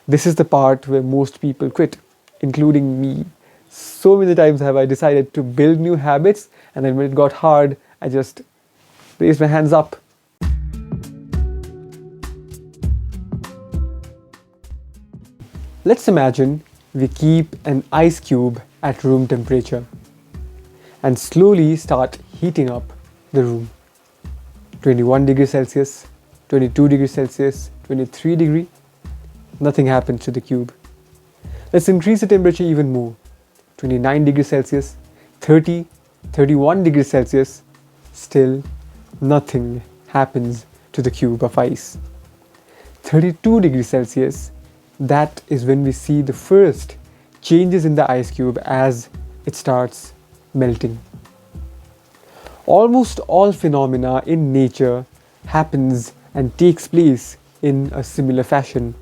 This is the part where most people quit, including me. So many times have I decided to build new habits, and then when it got hard, I just raised my hands up. Let's imagine we keep an ice cube at room temperature and slowly start heating up the room. 21 degrees Celsius, 22 degrees Celsius, 23 degree, nothing happens to the cube. Let's increase the temperature even more. 29 degrees Celsius, 30, 31 degrees Celsius, still nothing happens to the cube of ice. 32 degrees Celsius, that is when we see the first changes in the ice cube as it starts melting. Almost all phenomena in nature happens and takes place in a similar fashion.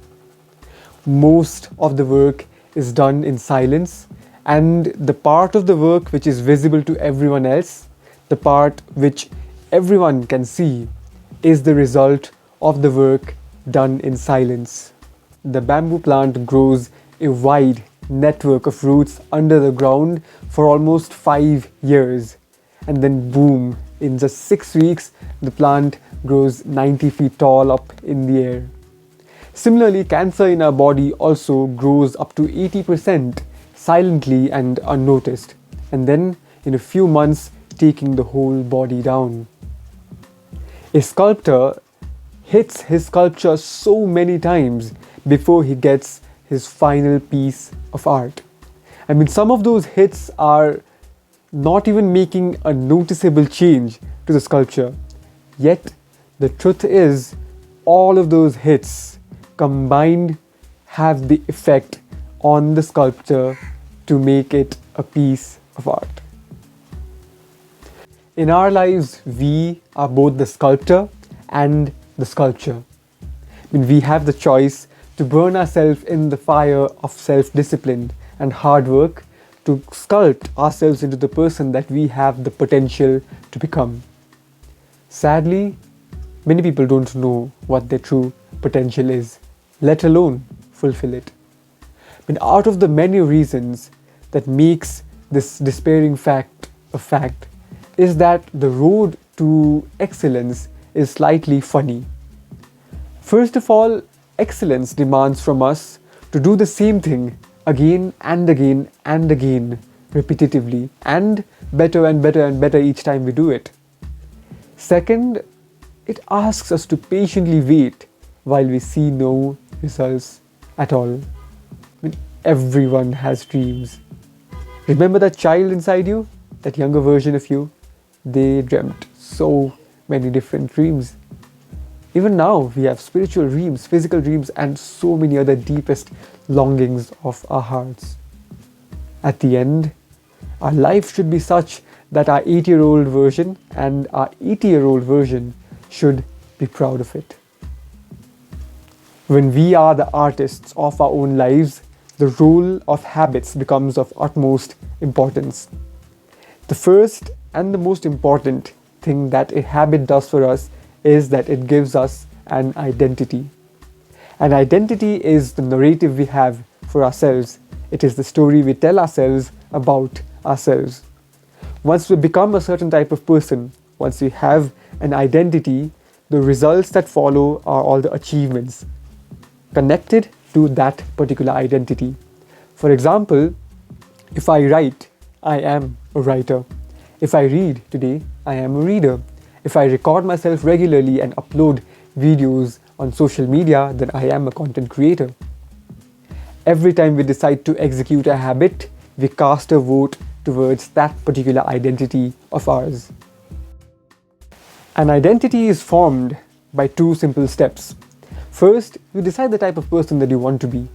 Most of the work is done in silence, and the part of the work which is visible to everyone else, the part which everyone can see, is the result of the work done in silence. The bamboo plant grows a wide network of roots under the ground for almost 5 years, and then boom, in just 6 weeks the plant grows 90 feet tall up in the air. Similarly, cancer in our body also grows up to 80% silently and unnoticed, and then in a few months taking the whole body down. A sculptor hits his sculpture so many times before he gets his final piece of art. I mean, some of those hits are not even making a noticeable change to the sculpture. Yet, the truth is, all of those hits combined have the effect on the sculpture to make it a piece of art. In our lives, we are both the sculptor and the sculpture. I mean, we have the choice to burn ourselves in the fire of self-discipline and hard work to sculpt ourselves into the person that we have the potential to become. Sadly, many people don't know what their true potential is, let alone fulfill it. I mean, out of the many reasons that makes this despairing fact a fact is that the road to excellence is slightly funny. First of all, excellence demands from us to do the same thing again and again and again, repetitively, and better and better and better each time we do it. Second, it asks us to patiently wait while we see no results at all. I mean, everyone has dreams. Remember that child inside you, that younger version of you? They dreamt so many different dreams. Even now, we have spiritual dreams, physical dreams, and so many other deepest longings of our hearts. At the end, our life should be such that our 8-year-old version and our 80-year-old version should be proud of it. When we are the artists of our own lives, the role of habits becomes of utmost importance. The first and the most important thing that a habit does for us is that it gives us an identity. An identity is the narrative we have for ourselves. It is the story we tell ourselves about ourselves. Once we become a certain type of person, once we have an identity, the results that follow are all the achievements connected to that particular identity. For example, if I write, I am a writer. If I read today, I am a reader. If I record myself regularly and upload videos on social media, then I am a content creator. Every time we decide to execute a habit, we cast a vote towards that particular identity of ours. An identity is formed by 2 simple steps. First, you decide the type of person that you want to be.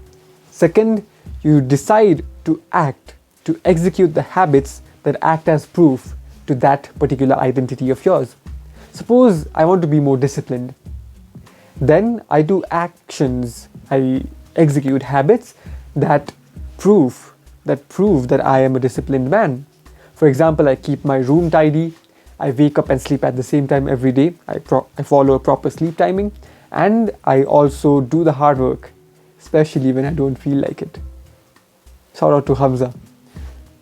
Second, you decide to act, to execute the habits that act as proof to that particular identity of yours. Suppose I want to be more disciplined. Then I do actions, I execute habits that prove that I am a disciplined man. For example, I keep my room tidy, I wake up and sleep at the same time every day, I follow a proper sleep timing, and I also do the hard work especially when I don't feel like it. Shout out to Hamza.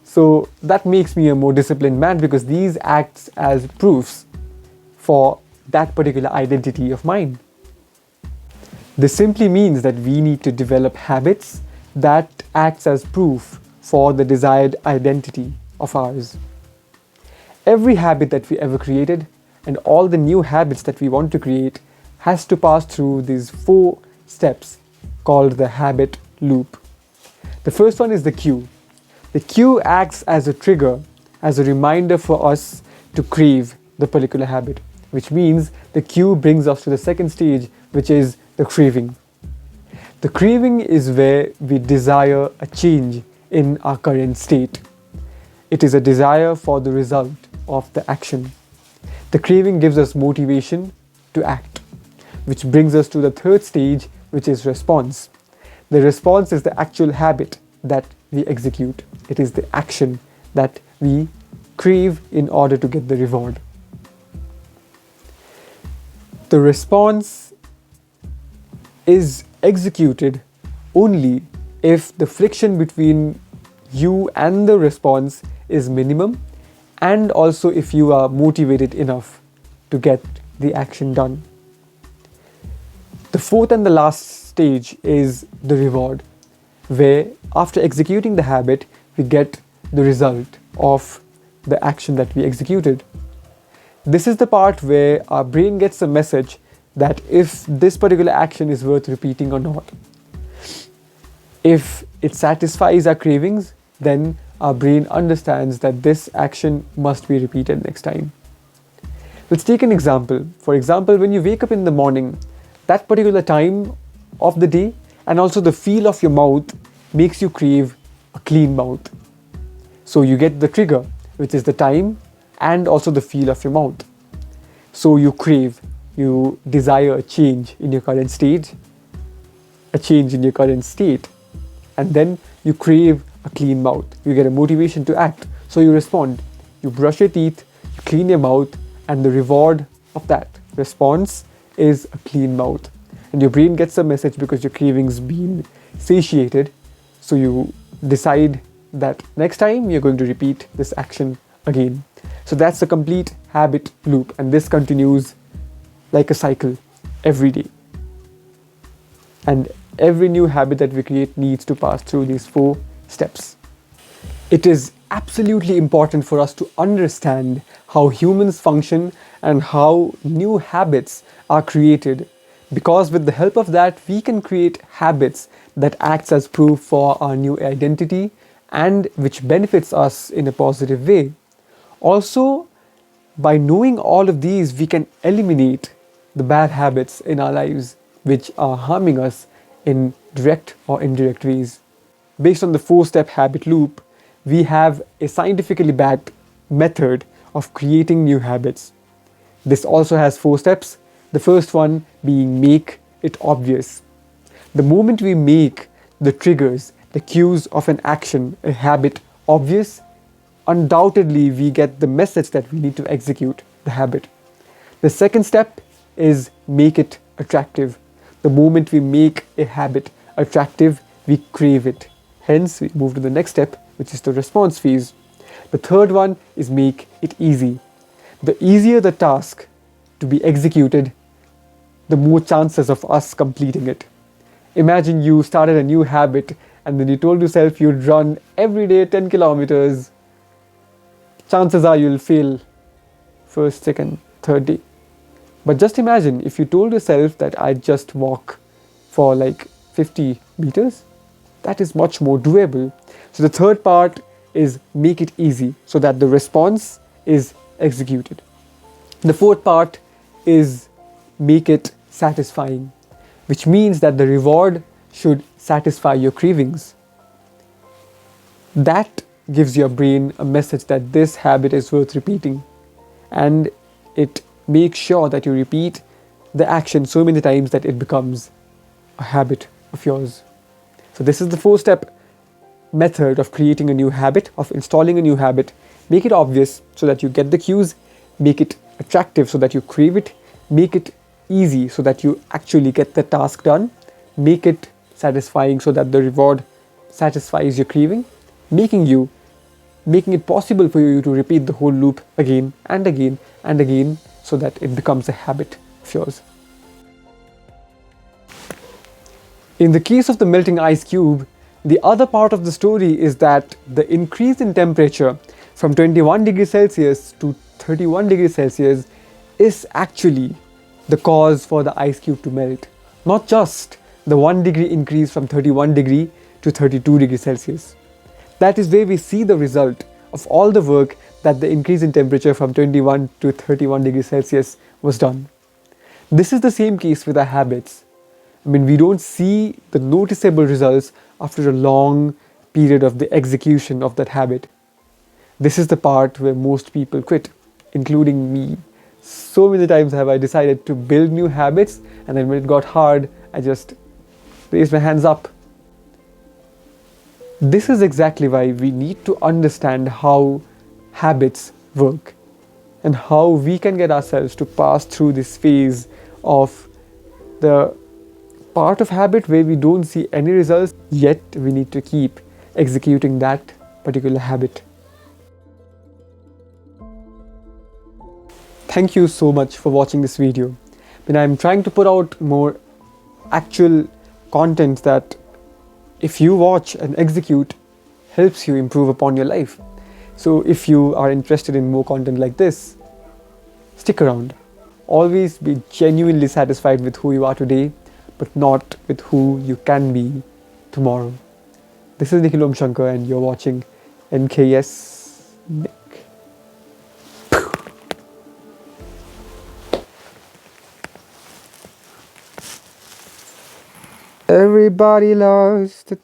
So that makes me a more disciplined man because these acts as proofs for that particular identity of mine. This simply means that we need to develop habits that acts as proof for the desired identity of ours. Every habit that we ever created and all the new habits that we want to create has to pass through these 4 steps called the habit loop. The first one is the cue. The cue acts as a trigger, as a reminder for us to crave the particular habit, which means the cue brings us to the second stage, which is the craving. The craving is where we desire a change in our current state. It is a desire for the result of the action. The craving gives us motivation to act, which brings us to the third stage, which is response. The response is the actual habit that we execute. It is the action that we crave in order to get the reward. The response is executed only if the friction between you and the response is minimum, and also if you are motivated enough to get the action done. The fourth and the last stage is the reward, where after executing the habit, we get the result of the action that we executed. This is the part where our brain gets a message that if this particular action is worth repeating or not. If it satisfies our cravings, then our brain understands that this action must be repeated next time. Let's take an example. For example, when you wake up in the morning, that particular time of the day and also the feel of your mouth makes you crave a clean mouth. So you get the trigger, which is the time and also the feel of your mouth. So you crave, you desire a change in your current state, and then you crave a clean mouth. You get a motivation to act. So you respond, you brush your teeth, you clean your mouth, and the reward of that response is a clean mouth. And your brain gets a message because your cravings been satiated. So you decide that next time you're going to repeat this action again. So that's a complete habit loop, and this continues like a cycle every day. And every new habit that we create needs to pass through these 4 steps. It is absolutely important for us to understand how humans function and how new habits are created, because with the help of that we can create habits that acts as proof for our new identity and which benefits us in a positive way. Also, by knowing all of these, we can eliminate the bad habits in our lives which are harming us in direct or indirect ways. Based on the 4-step habit loop, we have a scientifically backed method of creating new habits. This also has 4 steps. The first one being make it obvious. The moment we make the triggers, the cues of an action, a habit obvious, undoubtedly we get the message that we need to execute the habit. The second step is make it attractive. The moment we make a habit attractive, we crave it. Hence, we move to the next step, which is the response phase. The third one is make it easy. The easier the task to be executed, the more chances of us completing it. Imagine you started a new habit and then you told yourself you'd run every day 10 kilometers. Chances are you'll fail first, second, third day. But just imagine if you told yourself that I'd just walk for like 50 meters. That is much more doable. So the third part is make it easy so that the response is executed. The fourth part is make it satisfying, which means that the reward should satisfy your cravings. That gives your brain a message that this habit is worth repeating, and it makes sure that you repeat the action so many times that it becomes a habit of yours. So this is the 4-step method of creating a new habit, of installing a new habit. Make it obvious so that you get the cues, make it attractive so that you crave it, make it easy so that you actually get the task done, make it satisfying so that the reward satisfies your craving, making it possible for you to repeat the whole loop again and again and again so that it becomes a habit of yours. In the case of the melting ice cube, the other part of the story is that the increase in temperature from 21 degrees Celsius to 31 degrees Celsius is actually the cause for the ice cube to melt, not just the 1 degree increase from 31 degree to 32 degrees Celsius. That is where we see the result of all the work that the increase in temperature from 21 to 31 degrees Celsius was done. This is the same case with our habits. We don't see the noticeable results after a long period of the execution of that habit. This is the part where most people quit, including me. So many times have I decided to build new habits, and then when it got hard, I just raised my hands up. This is exactly why we need to understand how habits work and how we can get ourselves to pass through this phase of the part of habit where we don't see any results, yet we need to keep executing that particular habit. Thank you so much for watching this video. I'm trying to put out more actual content that, if you watch and execute, helps you improve upon your life. So if you are interested in more content like this, stick around. Always be genuinely satisfied with who you are today, but not with who you can be tomorrow. This is Nikhil Shankar, and you're watching NKS Nick. Everybody loves to